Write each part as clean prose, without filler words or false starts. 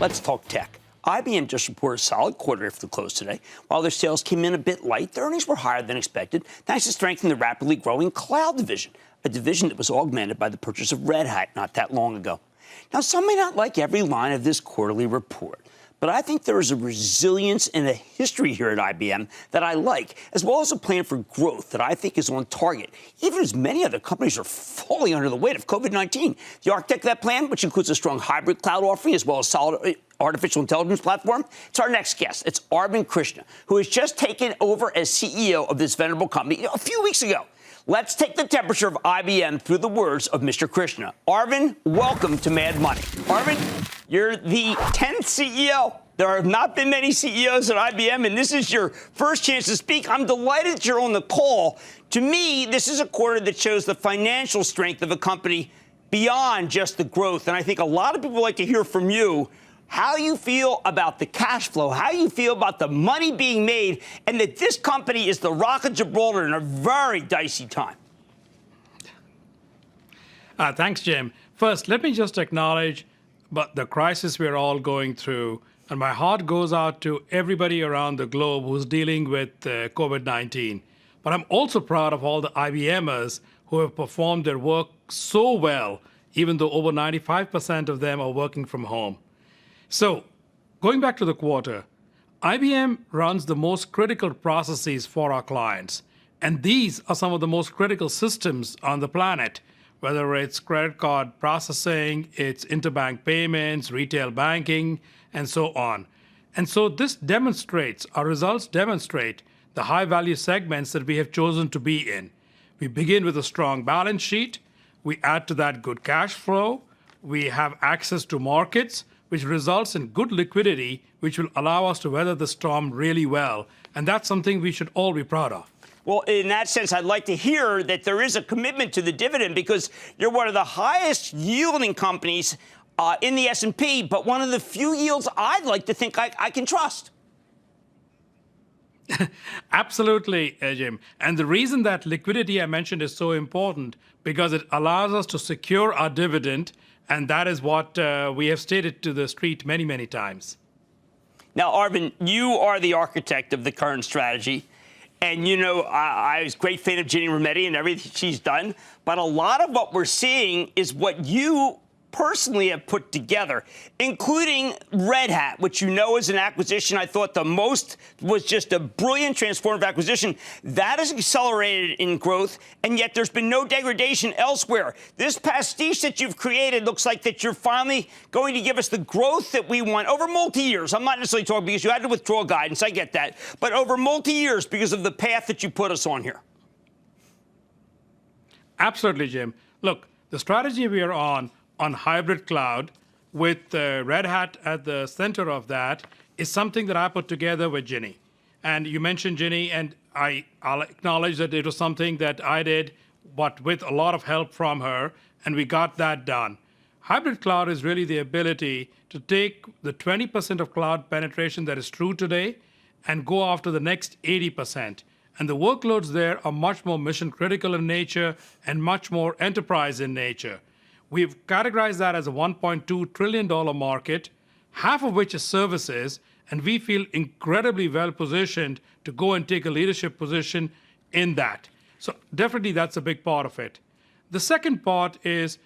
Let's talk tech. IBM just reported a solid quarter after the close today. While their sales came in a bit light, their earnings were higher than expected, thanks to strength in the rapidly growing cloud division, a division that was augmented by the purchase of Red Hat not that long ago. Now, some may not like every line of this quarterly report, but I think there is a resilience and a history here at IBM that I like, as well as a plan for growth that I think is on target, even as many other companies are falling under the weight of COVID-19. The architect of that plan, which includes a strong hybrid cloud offering as well as solid artificial intelligence platform, it's our next guest. It's Arvind Krishna, who has just taken over as CEO of this venerable company a few weeks ago. Let's take the temperature of IBM through the words of Mr. Krishna. Arvind, welcome to Mad Money. Arvind, you're the 10th CEO. There have not been many CEOs at IBM, and this is your first chance to speak. I'm delighted that you're on the call. To me, this is a quarter that shows the financial strength of a company beyond just the growth. And I think a lot of people would like to hear from you how you feel about the cash flow, how you feel about the money being made, and that this company is the Rock of Gibraltar in a very dicey time. Thanks, Jim. First, let me just acknowledge the crisis we're all going through, and my heart goes out to everybody around the globe who's dealing with COVID-19. But I'm also proud of all the IBMers who have performed their work so well, even though over 95% of them are working from home. So, going back to the quarter, IBM runs the most critical processes for our clients. And these are some of the most critical systems on the planet, whether it's credit card processing, it's interbank payments, retail banking, and so on. And so this demonstrates, our results demonstrate the high-value segments that we have chosen to be in. We begin with a strong balance sheet. We add to that good cash flow. We have access to markets, which results in good liquidity, which will allow us to weather the storm really well. And that's something we should all be proud of. Well, in that sense, I'd like to hear that there is a commitment to the dividend because you're one of the highest yielding companies in the S&P, but one of the few yields I'd like to think I can trust. Absolutely, Jim. And the reason that liquidity I mentioned is so important because it allows us to secure our dividend. And that is what we have stated to the street many, many times. Now, Arvind, you are the architect of the current strategy. And, you know, I was a great fan of Ginny Rometty and everything she's done. But a lot of what we're seeing is what you personally have put together, including Red Hat, which you know is an acquisition. I thought the most was just a brilliant transformative acquisition. That has accelerated in growth, and yet there's been no degradation elsewhere. This pastiche that you've created looks like that you're finally going to give us the growth that we want over multi-years. I'm not necessarily talking because you had to withdraw guidance. I get that. But over multi-years because of the path that you put us on here. Absolutely, Jim. Look, the strategy we are on hybrid cloud with Red Hat at the center of that is something that I put together with Ginny. And you mentioned Ginny, and I'll acknowledge that it was something that I did, but with a lot of help from her, and we got that done. Hybrid cloud is really the ability to take the 20% of cloud penetration that is true today and go after the next 80%. And the workloads there are much more mission critical in nature and much more enterprise in nature. We've categorized that as a $1.2 trillion market, half of which is services, and we feel incredibly well positioned to go and take a leadership position in that. So definitely that's a big part of it. The second part is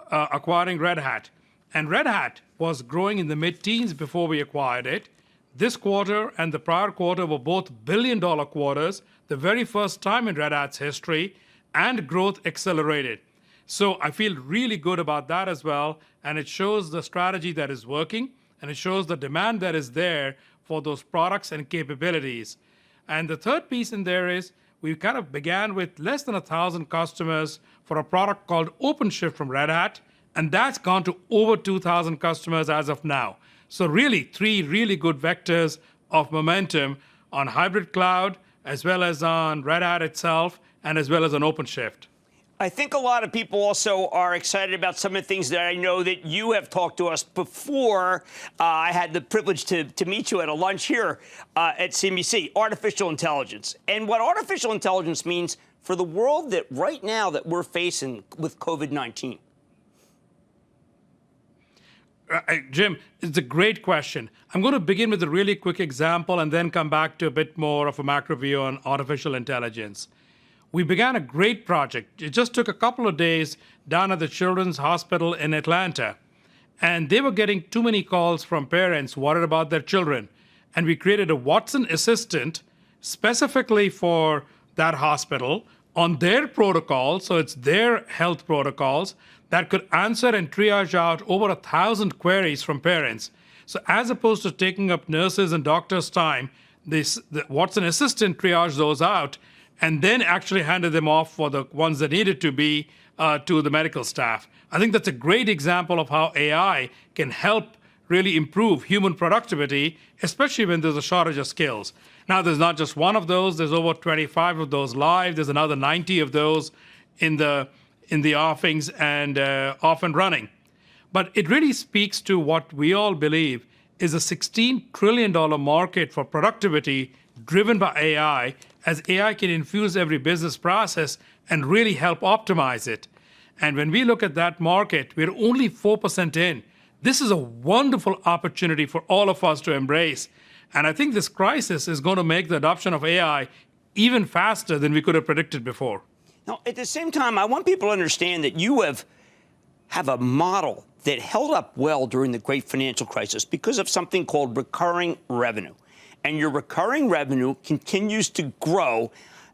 acquiring Red Hat. And Red Hat was growing in the mid-teens before we acquired it. This quarter and the prior quarter were both billion-dollar quarters, the very first time in Red Hat's history, and growth accelerated. So I feel really good about that as well, and it shows the strategy that is working, and it shows the demand that is there for those products and capabilities. And the third piece in there is we kind of began with less than 1,000 customers for a product called OpenShift from Red Hat, and that's gone to over 2,000 customers as of now. So really, three really good vectors of momentum on hybrid cloud, as well as on Red Hat itself, and as well as on OpenShift. I think a lot of people also are excited about some of the things that I know that you have talked to us before. I had the privilege to meet you at a lunch here at CNBC, artificial intelligence. And what artificial intelligence means for the world that right now that we're facing with COVID-19. Jim, it's a great question. I'm going to begin with a really quick example and then come back to a bit more of a macro view on artificial intelligence. We began a great project. It just took a couple of days down at the Children's Hospital in Atlanta. And they were getting too many calls from parents worried about their children. And we created a Watson assistant specifically for that hospital on their protocol, so it's their health protocols, that could answer and triage out over 1,000 queries from parents. So as opposed to taking up nurses and doctors' time, the Watson assistant triaged those out and then actually handed them off for the ones that needed to be to the medical staff. I think that's a great example of how AI can help really improve human productivity, especially when there's a shortage of skills. Now, there's not just one of those. There's over 25 of those live. There's another 90 of those in the offings and off and running. But it really speaks to what we all believe is a $16 trillion market for productivity driven by AI, as AI can infuse every business process and really help optimize it. And when we look at that market, we're only 4% in. This is a wonderful opportunity for all of us to embrace. And I think this crisis is going to make the adoption of AI even faster than we could have predicted before. Now, at the same time, I want people to understand that you have a model that held up well during the great financial crisis because of something called recurring revenue. And your recurring revenue continues to grow.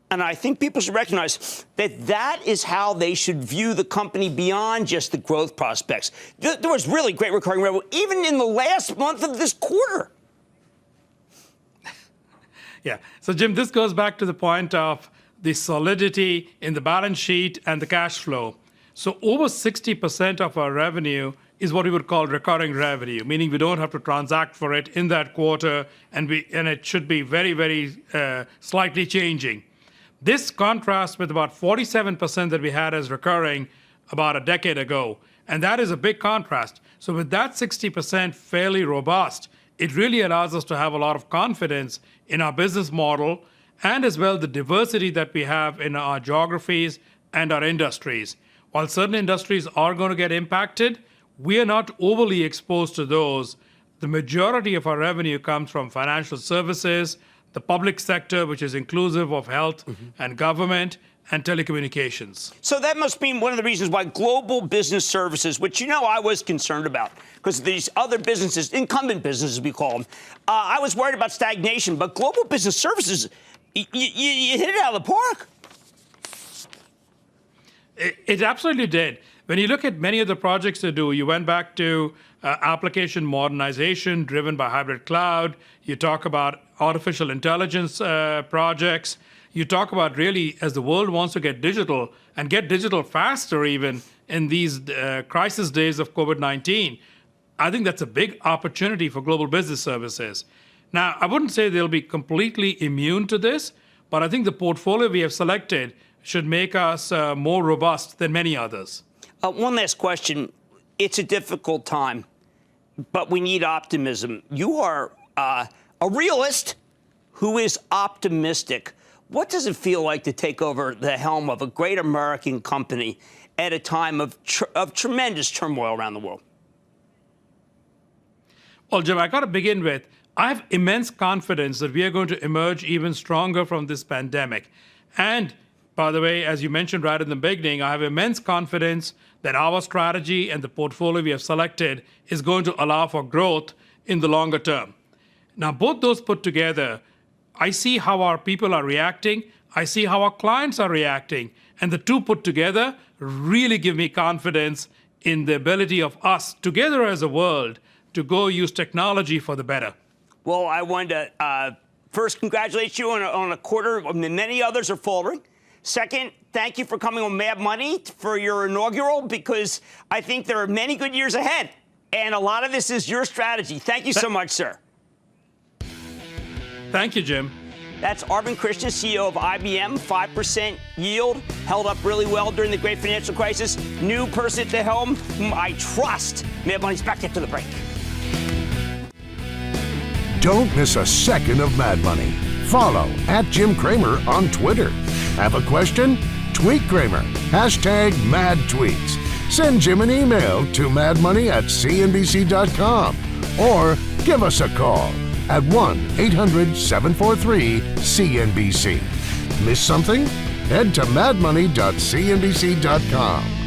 And I think people should recognize that that is how they should view the company beyond just the growth prospects. There was really great recurring revenue, even in the last month of this quarter. Yeah. So, Jim, this goes back to the point of the solidity in the balance sheet and the cash flow. So over 60% of our revenue is what we would call recurring revenue, meaning we don't have to transact for it in that quarter, and it should be very, very slightly changing. This contrasts with about 47% that we had as recurring about a decade ago, and that is a big contrast. So with that 60% fairly robust, it really allows us to have a lot of confidence in our business model and as well the diversity that we have in our geographies and our industries. While certain industries are going to get impacted, we are not overly exposed to those. The majority of our revenue comes from financial services, the public sector, which is inclusive of health and government, and telecommunications. So that must be one of the reasons why global business services, which I was concerned about, because these other businesses, incumbent businesses we call them, I was worried about stagnation, but global business services, you hit it out of the park. It absolutely did. When you look at many of the projects they do, you went back to application modernization driven by hybrid cloud. You talk about artificial intelligence projects. You talk about really as the world wants to get digital and get digital faster even in these crisis days of COVID-19. I think that's a big opportunity for global business services. Now, I wouldn't say they'll be completely immune to this, but I think the portfolio we have selected should make us more robust than many others. One last question. It's a difficult time, but we need optimism. You are a realist who is optimistic. What does it feel like to take over the helm of a great American company at a time of tremendous turmoil around the world? Well, Jim, I got to begin with, I have immense confidence that we are going to emerge even stronger from this pandemic. And by the way, as you mentioned right in the beginning, I have immense confidence that our strategy and the portfolio we have selected is going to allow for growth in the longer term. Now, both those put together, I see how our people are reacting, I see how our clients are reacting, and the two put together really give me confidence in the ability of us together as a world to go use technology for the better. Well, I wanted to first congratulate you on a quarter. Many others are faltering. Second, thank you for coming on Mad Money for your inaugural, because I think there are many good years ahead. And a lot of this is your strategy. Thank you so much, sir. Thank you, Jim. That's Arvind Krishna, CEO of IBM. 5% yield, held up really well during the great financial crisis. New person at the helm, whom I trust. Mad Money's back after the break. Don't miss a second of Mad Money. Follow @Jim Cramer on Twitter. Have a question? Tweet Cramer. #MadTweets. Send Jim an email to madmoney@cnbc.com or give us a call at 1-800-743-CNBC. Miss something? Head to madmoney.cnbc.com.